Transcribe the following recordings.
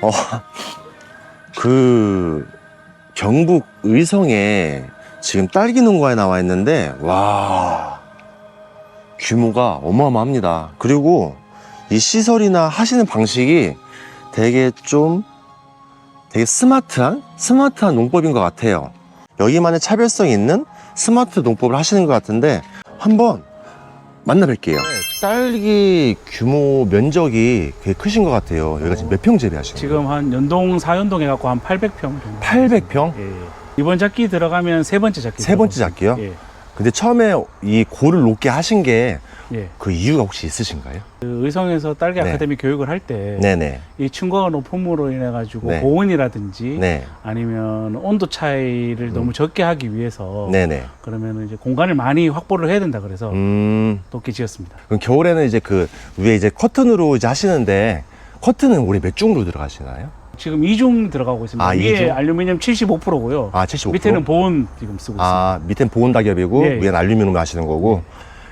어, 그 경북 의성에 지금 딸기 농가에 나와 있는데 와 규모가 어마어마합니다. 그리고 이 시설이나 하시는 방식이 되게 스마트한 농법인 것 같아요. 여기만의 차별성 있는 스마트 농법을 하시는 것 같은데 한번 만나뵐게요. 딸기 규모 면적이 되게 크신 것 같아요. 여기가 지금 몇 평 재배하시는 거예요? 지금 한 연동 4연동 해갖고 한 800평 정도. 800평? 예. 이번 작기 들어가면 세 번째 작기. 세 번째 작기요? 예. 근데 처음에 이 골을 높게 하신 게 그 예. 이유가 혹시 있으신가요? 그 의성에서 딸기 네. 아카데미 교육을 할 때 네네. 이 층고가 높음으로 인해 가지고 네. 고온이라든지 네. 아니면 온도 차이를 너무 적게 하기 위해서 네네. 그러면 이제 공간을 많이 확보를 해야 된다 그래서 그럼 높게 지었습니다. 겨울에는 이제 그 위에 이제 커튼으로 이제 하시는데 커튼은 올해 몇 중으로 들어가시나요? 지금 이중 들어가고 있습니다. 아, 위에 이중? 알루미늄 75%고요. 아, 75%? 밑에는 보온 지금 쓰고 아, 밑엔 보온 낙엽이고 예. 위엔 알루미늄 하시는 거고.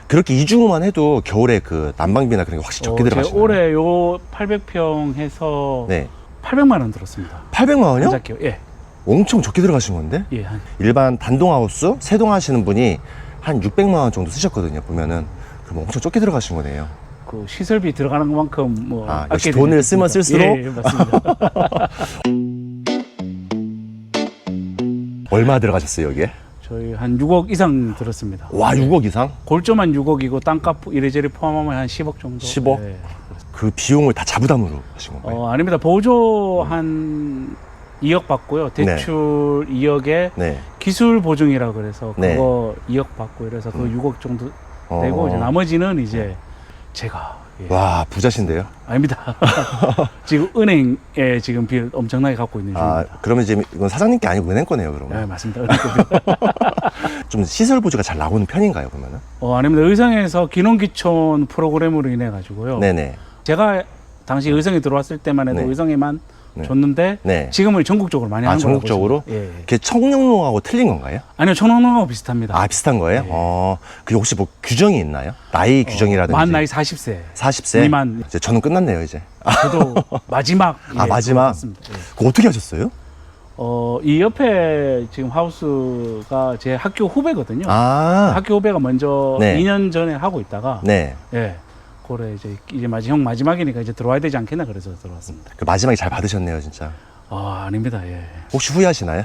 그렇게 이중으로만 해도 겨울에 그 난방비나 그런 게 확실히 적게 있습니다. 들어가시나요? 올해 요 800평 해서 네. 800만 원 들었습니다. 800만 원이요? 한 작기요. 예. 엄청 적게 들어가신 건데? 예. 일반 단동하우스, 세동 하시는 분이 한 600만 원 정도 쓰셨거든요. 보면은 그럼 엄청 적게 들어가신 거네요. 그 시설비 들어가는 것만큼 뭐 역시 아껴야 돈을 되지 쓰면 않습니까? 쓸수록? 예, 맞습니다. 얼마 들어가셨어요, 여기에? 저희 한 6억 이상 들었습니다. 와, 6억 이상? 골조만 6억이고 땅값 이래저래 포함하면 한 10억 정도. 10억? 예. 그 비용을 다 자부담으로 하신 건가요? 아닙니다. 보조 한 2억 받고요. 대출 2억에 네. 기술 보증이라 그래서 네. 그거 2억 받고 이래서 그 6억 정도 되고 이제 나머지는 이제 제가 와, 부자신데요? 아닙니다. 지금 은행에 지금 빚 엄청나게 갖고 있는 중입니다. 그러면 지금 이건 사장님께 아니고 은행 거네요, 그러면? 네, 맞습니다. 좀 시설 보조가 잘 나오는 편인가요, 그러면은? 아닙니다. 의성에서 기농기촌 프로그램으로 인해 가지고요. 네네. 제가 당시 의성에 들어왔을 때만 해도 네. 의성에만 네. 줬는데 네. 지금은 전국적으로 많이 하는 거라고 전국적으로? 보시면 돼요. 예. 그게 청룡농하고 틀린 건가요? 아니요, 청농농하고 비슷합니다. 아, 비슷한 거예요? 네. 그게 혹시 뭐 규정이 있나요? 나이 규정이라든지? 만 나이 40세 40세? 미만. 이제 저는 끝났네요, 이제. 저도 마지막. 마지막? 맞습니다. 예. 그거 어떻게 하셨어요? 이 옆에 지금 하우스가 제 학교 후배거든요. 아, 학교 후배가 먼저 네. 2년 전에 하고 있다가 네. 예. 그래 이제 형 마지막이니까 이제 들어와야 되지 않겠나 그래서 들어왔습니다. 그 마지막에 잘 받으셨네요, 진짜. 아닙니다. 예. 혹시 후회하시나요?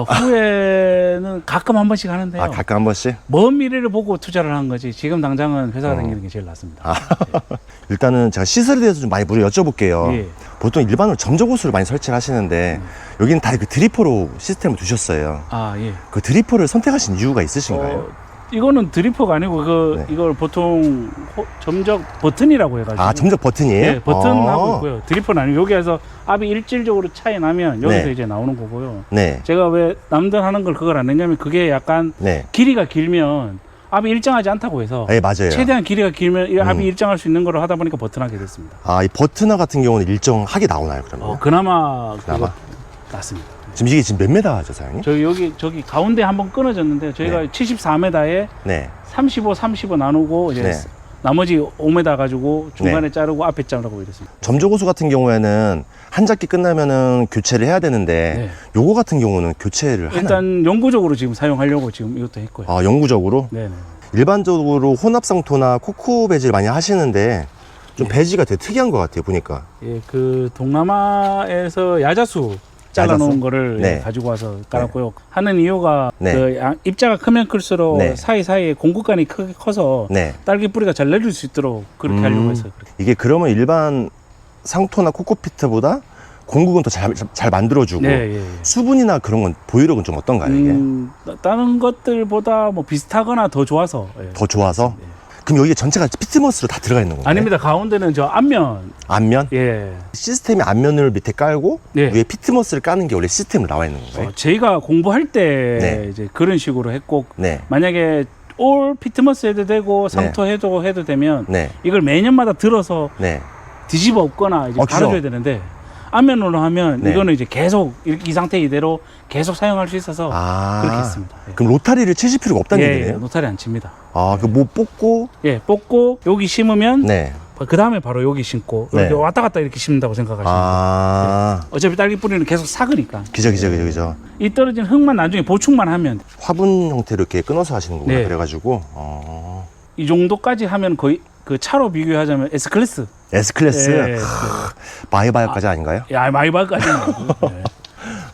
후회는 가끔 한 번씩 하는데요. 가끔 한 번씩? 먼 미래를 보고 투자를 한 거지 지금 당장은 회사가 다니는 게 제일 낫습니다. 일단은 제가 시설에 대해서 좀 많이 여쭤볼게요. 예. 보통 일반으로 점적호수를 많이 설치를 하시는데 여기는 다 그 드리퍼로 시스템을 두셨어요. 예. 그 드리퍼를 선택하신 이유가 있으신가요? 이거는 드리퍼가 아니고 네. 이걸 보통 점적 버튼이라고 해가지고. 점적 버튼이에요? 네, 버튼하고 있고요. 드리퍼는 아니고 여기에서 압이 일질적으로 차이 나면 여기서 네. 이제 나오는 거고요. 네. 제가 왜 남들 하는 걸 그걸 안 했냐면 그게 약간 네. 길이가 길면 압이 일정하지 않다고 해서 네, 맞아요. 최대한 길이가 길면 이 압이 일정할 수 있는 걸 하다 보니까 버튼하게 됐습니다. 이 버튼화 같은 경우는 일정하게 나오나요, 그러면? 그나마 그나마? 낫습니다. 지금 이게 지금 몇 메다죠, 사장님? 저기 가운데 한번 끊어졌는데 저희가 네. 74m에 네. 35 나누고 이제 네. 나머지 5m 가지고 중간에 자르고 앞에 자르고 이랬습니다. 점적호수 같은 경우에는 한 작기 끝나면은 교체를 해야 되는데 요거 같은 경우는 교체를 하나요? 일단 영구적으로 지금 사용하려고 지금 이것도 했고요. 영구적으로? 네네. 일반적으로 혼합상토나 코코 배지를 많이 하시는데 좀 배지가 되게 특이한 것 같아요, 보니까. 예, 그 동남아에서 야자수 잘라놓은 야자수? 거를 네. 가지고 와서 깔았고요. 하는 이유가 네. 그 입자가 크면 클수록 네. 사이사이에 공급관이 크게 커서 네. 딸기 뿌리가 잘 내릴 수 있도록 그렇게 하려고 해서 그렇게. 이게 그러면 일반 상토나 코코피트보다 공급은 더 잘 만들어주고 네, 예, 예. 수분이나 그런 건 보유력은 좀 어떤가요, 이게? 다른 것들보다 뭐 비슷하거나 더 좋아서. 예. 더 좋아서? 그럼 여기 전체가 피트머스로 다 들어가 있는 건가요? 아닙니다. 가운데는 저 앞면. 앞면? 예. 시스템이 앞면을 밑에 깔고 네. 위에 피트머스를 까는 게 원래 시스템으로 나와 있는 건가요? 저희가 공부할 때 네. 이제 그런 식으로 했고 네. 만약에 올 피트머스 해도 되고 상토 해도 되면 네. 이걸 매년마다 들어서 네. 뒤집어 엎거나 이제 그죠. 갈아줘야 되는데 앞면으로 하면 네. 이거는 이제 계속 이 상태 이대로 계속 사용할 수 있어서 그렇게 했습니다. 예. 그럼 로타리를 치실 필요가 없다는 예, 얘기네요? 노탈이 안 칩니다. 그 뭐 뽑고, 예, 뽑고 여기 심으면 네. 그 다음에 바로 여기 심고 네. 이렇게 왔다 갔다 이렇게 심는다고 생각하시면 돼요. 어차피 딸기 뿌리는 계속 삭으니까. 그죠. 이 떨어진 흙만 나중에 보충만 하면 돼. 화분 형태로 이렇게 끊어서 하시는 거구나. 네. 그래가지고 이 정도까지 하면 거의 그 차로 비교하자면 S클래스. S클래스 예, 마이바흐까지 아닌가요? 야, 마이바흐까지는 아니고. 네.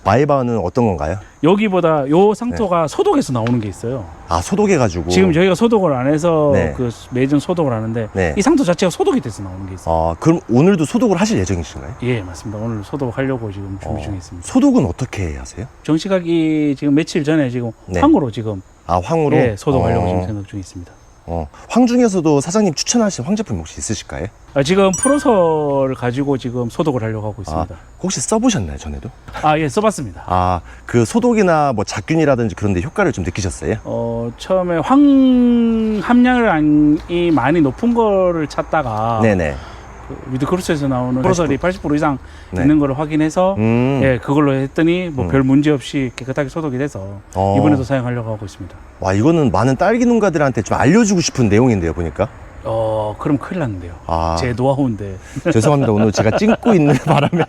마이바흐는 어떤 건가요? 여기보다 요 상토가 소독에서 나오는 게 있어요. 아, 소독해가지고. 지금 저희가 소독을 안 해서 네. 그 매년 소독을 하는데 네. 이 상토 자체가 소독이 돼서 나오는 게 있어요. 그럼 오늘도 소독을 하실 예정이신가요? 예, 맞습니다. 오늘 소독하려고 지금 준비 중에 있습니다. 소독은 어떻게 하세요? 정식하기 지금 며칠 전에 지금 네. 황으로 지금 황으로? 예, 소독하려고 지금 생각 중에 있습니다. 황 중에서도 사장님 추천하신 황 제품 혹시 있으실까요? 지금 프로서를 가지고 지금 소독을 하려고 하고 있습니다. 혹시 써보셨나요, 전에도? 예, 써봤습니다. 그 소독이나 뭐 잡균이라든지 그런 데 효과를 좀 느끼셨어요? 처음에 황 함량이 많이 높은 거를 찾다가 네네. 위드크루스에서 나오는 프로설이 80% 이상 네. 있는 걸 확인해서 예, 그걸로 했더니 뭐 별 문제 없이 깨끗하게 소독이 돼서 이번에도 사용하려고 하고 있습니다. 와, 이거는 많은 딸기 농가들한테 좀 알려주고 싶은 내용인데요, 보니까. 그럼 큰일 났는데요. 아. 제 노하우인데. 죄송합니다. 오늘 제가 찡고 있는 바람에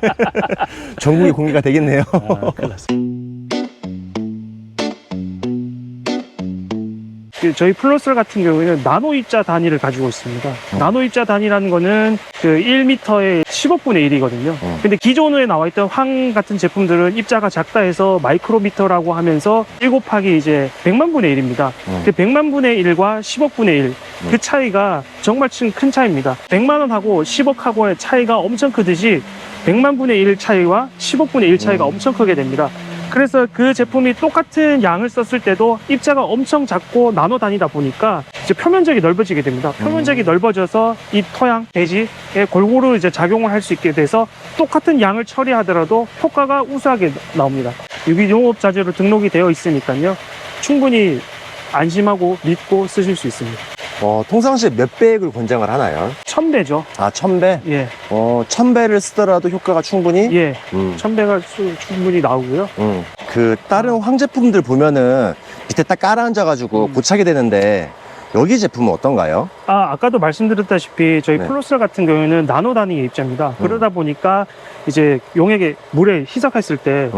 전국이 공개가 되겠네요. 큰일 났습니다. 저희 플러스 같은 경우에는 나노 입자 단위를 가지고 있습니다. 나노 입자 단위라는 거는 그 1m의 10억분의 1이거든요. 근데 기존에 나와 있던 황 같은 제품들은 입자가 작다 해서 마이크로미터라고 하면서 1 곱하기 이제 100만 분의 1입니다. 그 100만 분의 1과 10억분의 1. 그 차이가 정말 큰 차이입니다. 100만 원하고 10억하고의 차이가 엄청 크듯이 100만 분의 1 차이와 10억분의 1 차이가 엄청 크게 됩니다. 그래서 그 제품이 똑같은 양을 썼을 때도 입자가 엄청 작고 나노 단위다 보니까 이제 표면적이 넓어지게 됩니다. 표면적이 넓어져서 이 토양, 대지에 골고루 이제 작용을 할 수 있게 돼서 똑같은 양을 처리하더라도 효과가 우수하게 나옵니다. 여기 용업자재로 등록이 되어 있으니까요. 충분히 안심하고 믿고 쓰실 수 있습니다. 통상시에 몇 배액을 권장을 하나요? 1000배죠. 1000배? 예. 1000배를 쓰더라도 효과가 충분히? 예. 1000배가 충분히 나오고요. 그 다른 황 제품들 보면은 밑에 딱 깔아앉아가지고 고착이 되는데 여기 제품은 어떤가요? 아까도 말씀드렸다시피 저희 네. 플로스 같은 경우에는 나노 단위의 입자입니다. 그러다 보니까 이제 용액에 물에 희석했을 때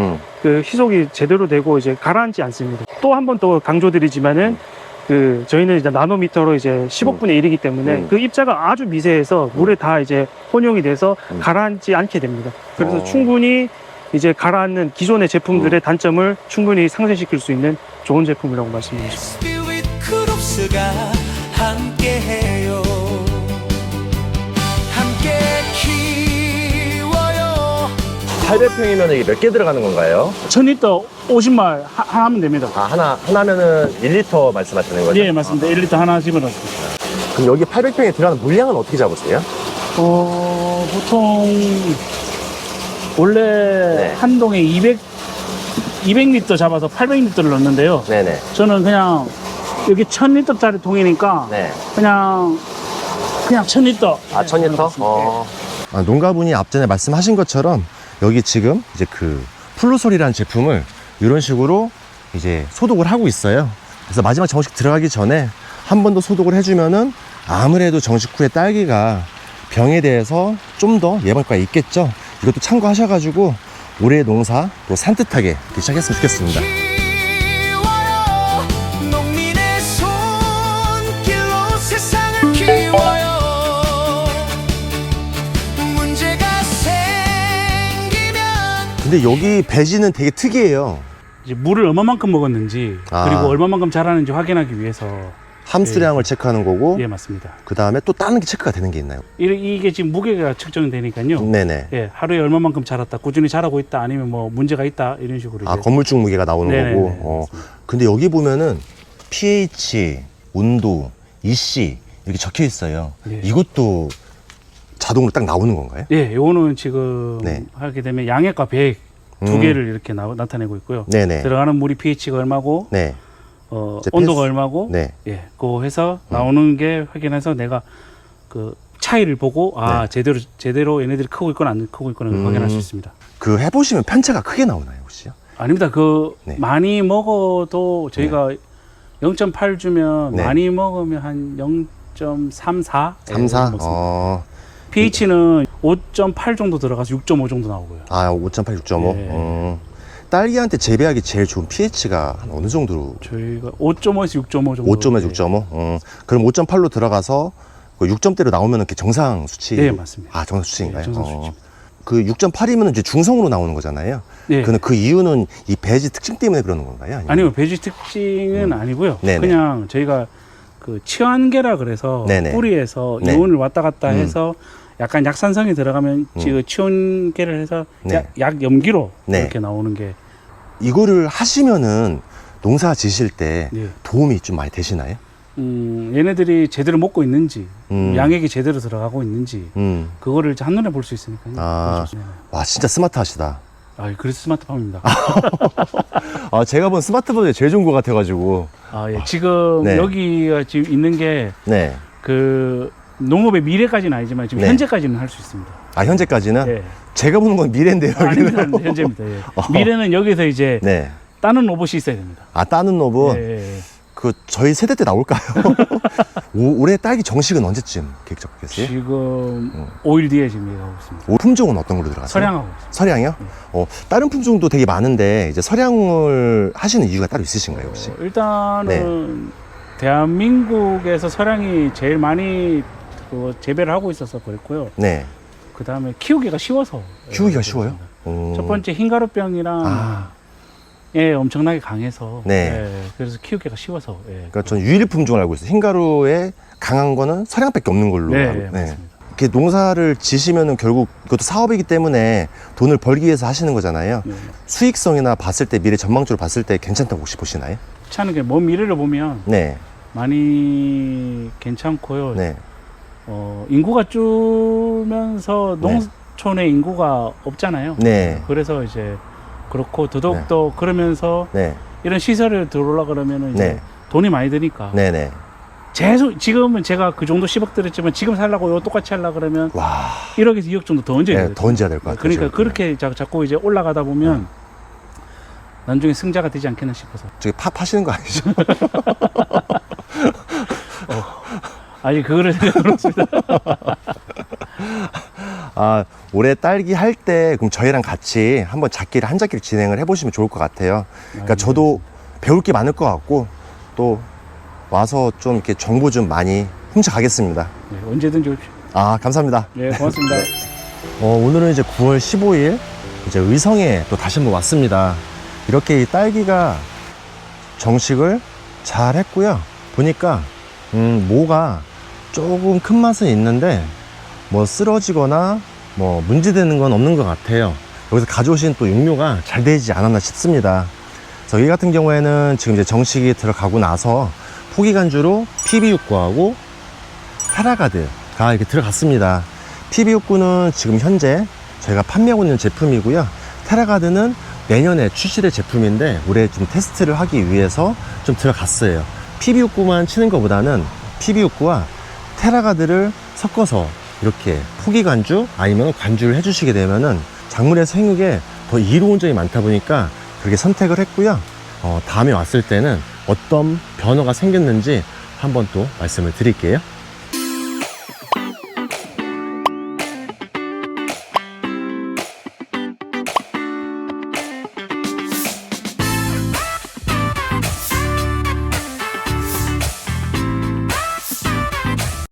그 희석이 제대로 되고 이제 가라앉지 않습니다. 또 한 번 또 강조드리지만은 그 저희는 이제 나노미터로 이제 10억분의 1이기 때문에 그 입자가 아주 미세해서 물에 다 이제 혼용이 돼서 가라앉지 않게 됩니다. 그래서 충분히 이제 가라앉는 기존의 제품들의 단점을 충분히 상쇄시킬 수 있는 좋은 제품이라고 말씀드리고 싶습니다. 크롭스가 함께해요. 함께 키워요. 800평이면 이게 몇 개 들어가는 건가요? 1000리터 50말 하나 하면 됩니다. 하나면은 1리터 말씀하시는 거죠? 예, 맞습니다. 1리터 하나 집어넣습니다. 그럼 여기 800평에 들어가는 물량은 어떻게 잡으세요? 보통 원래 네. 한 동에 200리터 잡아서 800리터를 넣는데요. 네네. 저는 그냥 여기 1000리터짜리 통이니까 네. 그냥 1000리터. 1000리터? 농가분이 앞전에 말씀하신 것처럼 여기 지금 이제 그 플루솔이라는 제품을 이런 식으로 이제 소독을 하고 있어요. 그래서 마지막 정식 들어가기 전에 한 번 더 소독을 해주면은 아무래도 정식 후에 딸기가 병에 대해서 좀 더 예방효과가 있겠죠. 이것도 참고하셔가지고 올해 농사 또 산뜻하게 이렇게 시작했으면 좋겠습니다. 키워요. 농민의 손길로 세상을 키워요. 문제가 생기면 근데 여기 배지는 되게 특이해요. 이제 물을 얼마만큼 먹었는지 그리고 얼마만큼 자라는지 확인하기 위해서 함수량을 체크하는 거고 예, 맞습니다. 그 다음에 또 다른 게 체크가 되는 게 있나요? 이게 지금 무게가 측정되니까요. 네네. 예, 하루에 얼마만큼 자랐다, 꾸준히 자라고 있다, 아니면 뭐 문제가 있다 이런 식으로. 이제. 건물중 무게가 나오는 네네네, 거고. 맞습니다. 근데 여기 보면은 pH, 온도, EC 이렇게 적혀 있어요. 예. 이것도 자동으로 딱 나오는 건가요? 예, 요거는 지금 네. 하게 되면 양액과 배액 두 개를 이렇게 나타내고 있고요. 네네. 들어가는 물이 pH가 얼마고, 네. 이제 온도가 얼마고, 네. 예, 그거 해서 나오는 게 확인해서 내가 그 차이를 보고 제대로 얘네들이 크고 있거나 안 크고 있거나 확인할 수 있습니다. 그 해보시면 편차가 크게 나오나요, 혹시요? 아닙니다. 네. 많이 먹어도 저희가 0.8 주면 네. 많이 먹으면 한 4.34. 3, 4? pH는 5.8 정도 들어가서 6.5 정도 나오고요. 아, 5.8, 6.5? 예. 딸기한테 재배하기 제일 좋은 pH가 한 어느 정도로? 저희가 5.5에서 6.5 정도. 5.5에서 6.5? 그럼 5.8로 들어가서 그 6점대로 나오면 이렇게 정상 수치? 네, 맞습니다. 아, 정상 수치인가요? 네, 정상 수치입니다. 그 6.8이면 이제 중성으로 나오는 거잖아요. 네. 그 이유는 이 배지 특징 때문에 그러는 건가요? 아니면? 아니요, 배지 특징은 아니고요. 네네. 그냥 저희가 그 치환계라 그래서 네네. 뿌리에서 네. 이온을 왔다 갔다 해서 약간 약산성이 들어가면 음. 치환계를 해서 네. 약 염기로 네. 이렇게 나오는 게. 이거를 하시면은 농사 지실 때 네. 도움이 좀 많이 되시나요? 얘네들이 제대로 먹고 있는지, 음. 양액이 제대로 들어가고 있는지, 그거를 이제 한눈에 볼 수 있으니까요. 아. 그래서, 와, 진짜 스마트하시다. 그래서 스마트팜입니다. 아, 제가 본 스마트폰이 제일 좋은 것 같아가지고. 예. 지금 네. 여기가 지금 있는 게 네. 그 농업의 미래까지는 아니지만 지금 네. 현재까지는 할 수 있습니다. 아, 현재까지는? 예. 제가 보는 건 미래인데요. 아닙니다. 현재입니다. 예. 미래는 여기서 이제 네. 따는 로봇이 있어야 됩니다. 아, 따는 로봇? 예. 그, 저희 세대 때 나올까요? 올해 딸기 정식은 언제쯤 계획 잡고 계세요? 지금 5일 뒤에 지금 얘기하고 있습니다. 품종은 어떤 걸로 들어가세요? 서량하고 있습니다. 서량이요? 다른 품종도 되게 많은데, 이제 서량을 하시는 이유가 따로 있으신가요, 혹시? 일단은 대한민국에서 서량이 제일 많이 그 재배를 하고 있어서 그랬고요. 네. 그 다음에 키우기가 쉬워서. 키우기가 쉬워요? 첫 번째 흰가루병이랑 아, 엄청나게 강해서. 네. 예, 그래서 키우기가 쉬워서. 예. 그러니까 전 유일 품종을 알고 있어요. 흰가루에 강한 거는 서량밖에 없는 걸로. 네, 알고. 맞습니다. 이렇게 농사를 지시면은 결국 그것도 사업이기 때문에 돈을 벌기 위해서 하시는 거잖아요. 네. 수익성이나 봤을 때 미래 전망적으로 봤을 때 괜찮다고 혹시 보시나요? 괜찮은 게 먼 미래를 보면 네. 많이 괜찮고요. 네. 인구가 줄면서 농촌에 인구가 없잖아요. 네. 그래서 이제 그렇고 더더욱더 그러면서 네. 이런 시설을 들어오려 그러면은 이제 네. 돈이 많이 드니까. 네. 네. 지금은 제가 그 정도 10억 들었지만 지금 살려고 이거 똑같이 하려 그러면 와. 1억에서 2억 정도 더 얹어야 네, 돼요. 더 얹어야 될 것 같아요. 그러니까 지금. 그렇게 자꾸 이제 올라가다 보면 나중에 승자가 되지 않겠나 싶어서. 저기 파시는 거 아니죠? 아니 그거를 생각은 없습니다. 아, 올해 딸기 할 때 그럼 저희랑 같이 한번 한 작기를 진행을 해보시면 좋을 것 같아요. 그러니까 저도 배울 게 많을 것 같고 또 와서 좀 이렇게 정보 좀 많이 훔쳐가겠습니다. 네, 언제든지 오십시오. 아, 감사합니다. 네, 고맙습니다. 오늘은 이제 9월 15일 이제 의성에 또 다시 한번 왔습니다. 이렇게 이 딸기가 정식을 잘 했고요. 보니까 모가 조금 큰 맛은 있는데 뭐 쓰러지거나 뭐 문제되는 건 없는 것 같아요. 여기서 가져오신 또 육묘가 잘 되지 않았나 싶습니다. 저희 같은 경우에는 지금 이제 정식이 들어가고 나서 포기간주로 PB69하고 테라가드가 이렇게 들어갔습니다. PB69는 지금 현재 저희가 판매하고 있는 제품이고요. 테라가드는 내년에 출시될 제품인데 올해 좀 테스트를 하기 위해서 좀 들어갔어요. PB69만 치는 것보다는 PB69와 테라가드를 섞어서 이렇게 포기간주 아니면 관주를 해주시게 되면은 작물의 생육에 더 이로운 점이 많다 보니까 그렇게 선택을 했고요. 다음에 왔을 때는 어떤 변화가 생겼는지 한번 또 말씀을 드릴게요.